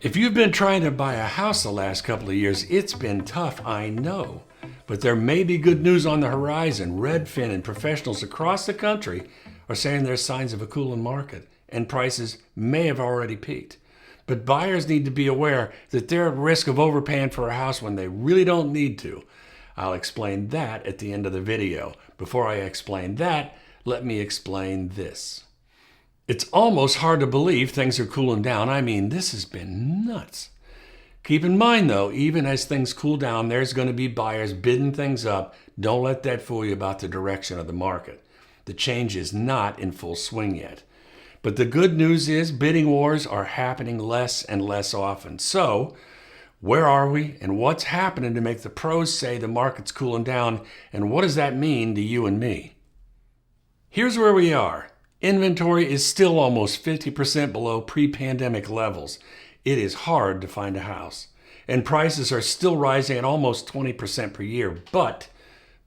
If you've been trying to buy a house the last couple of years, it's been tough, I know. But there may be good news on the horizon. REDFIN and professionals across the country are saying there's signs of a cooling market, and prices may have already peaked. But buyers need to be aware that they're at risk of overpaying for a house when they really don't need to. I'll explain that at the end of the video. Before I explain that, let me explain this. It's almost hard to believe things are cooling down. I mean, this has been nuts. Keep in mind, though, even as things cool down, there's going to be buyers bidding things up. Don't let that fool you about the direction of the market. The change is not in full swing yet. But the good news is bidding wars are happening less and less often. So, where are we and what's happening to make the pros say the market's cooling down, and what does that mean to you and me? Here's where we are. Inventory is still almost 50% below pre-pandemic levels. It is hard to find a house. And prices are still rising at almost 20% per year. But,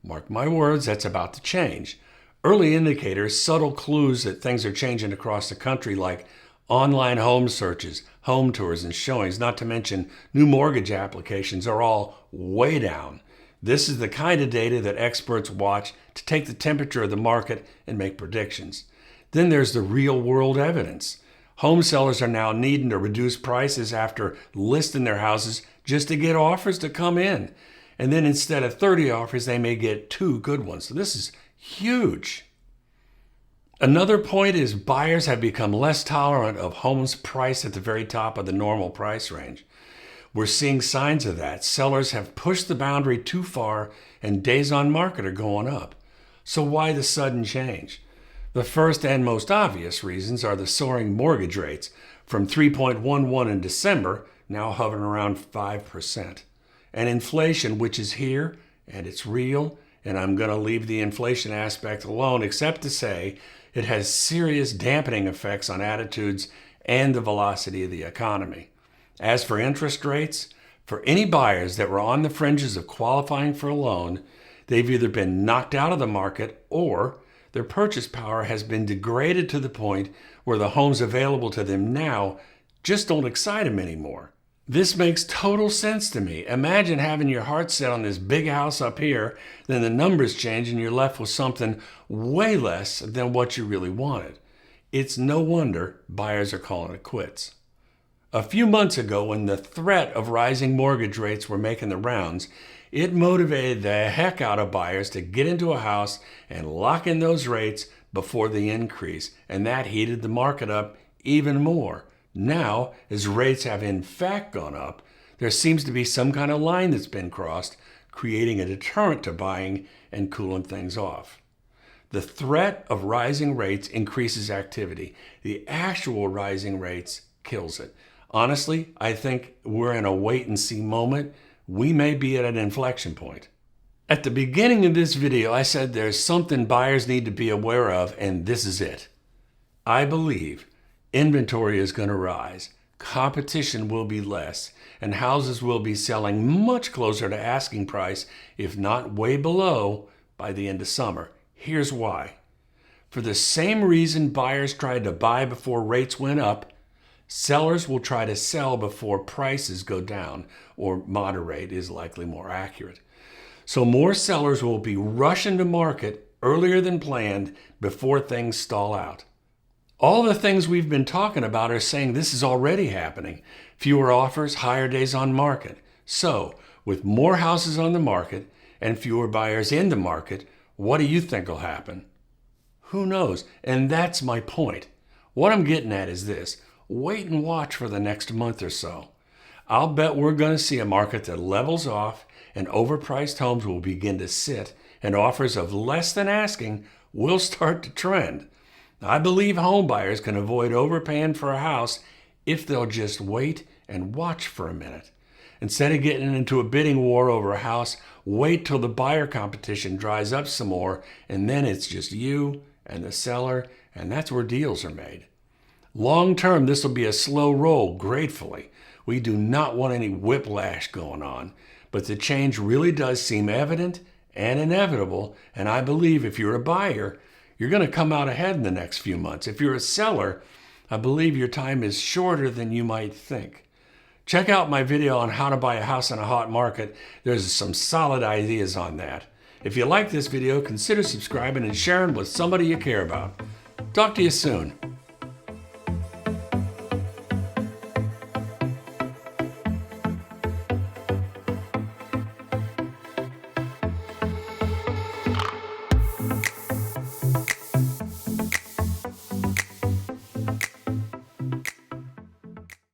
mark my words, that's about to change. Early indicators, subtle clues that things are changing across the country, like online home searches, home tours, and showings, not to mention new mortgage applications, are all way down. This is the kind of data that experts watch to take the temperature of the market and make predictions. Then there's the real-world evidence. Home sellers are now needing to reduce prices after listing their houses just to get offers to come in. And then instead of 30 offers, they may get 2 good ones. So this is huge. Another point is buyers have become less tolerant of homes priced at the very top of the normal price range. We're seeing signs of that. Sellers have pushed the boundary too far and days on market are going up. So why the sudden change? The first and most obvious reasons are the soaring mortgage rates, from 3.11 in December, now hovering around 5%. And inflation, which is here, and it's real, and I'm going to leave the inflation aspect alone, except to say it has serious dampening effects on attitudes and the velocity of the economy. As for interest rates, for any buyers that were on the fringes of qualifying for a loan, they've either been knocked out of the market or their purchase power has been degraded to the point where the homes available to them now just don't excite them anymore. This makes total sense to me. Imagine having your heart set on this big house up here, then the numbers change and you're left with something way less than what you really wanted. It's no wonder buyers are calling it quits. A few months ago, when the threat of rising mortgage rates were making the rounds, it motivated the heck out of buyers to get into a house and lock in those rates before the increase, and that heated the market up even more. Now, as rates have in fact gone up, there seems to be some kind of line that's been crossed, creating a deterrent to buying and cooling things off. The threat of rising rates increases activity. The actual rising rates kills it. Honestly, I think we're in a wait-and-see moment. We may be at an inflection point. At the beginning of this video, I said there's something buyers need to be aware of, and this is it. I believe inventory is going to rise, competition will be less, and houses will be selling much closer to asking price, if not way below, by the end of summer. Here's why. For the same reason buyers tried to buy before rates went up, sellers will try to sell before prices go down, or moderate is likely more accurate. So more sellers will be rushing to market earlier than planned before things stall out. All the things we've been talking about are saying this is already happening. Fewer offers, higher days on market. So, with more houses on the market and fewer buyers in the market, what do you think will happen? Who knows? And that's my point. What I'm getting at is this. Wait and watch for the next month or so. I'll bet we're going to see a market that levels off and overpriced homes will begin to sit and offers of less than asking will start to trend. I believe home buyers can avoid overpaying for a house if they'll just wait and watch for a minute. Instead of getting into a bidding war over a house, wait till the buyer competition dries up some more, and then it's just you and the seller, and that's where deals are made. Long term, this will be a slow roll, gratefully. We do not want any whiplash going on, but the change really does seem evident and inevitable, and I believe if you're a buyer, you're going to come out ahead in the next few months. If you're a seller, I believe your time is shorter than you might think. Check out my video on how to buy a house in a hot market. There's some solid ideas on that. If you like this video, consider subscribing and sharing with somebody you care about. Talk to you soon.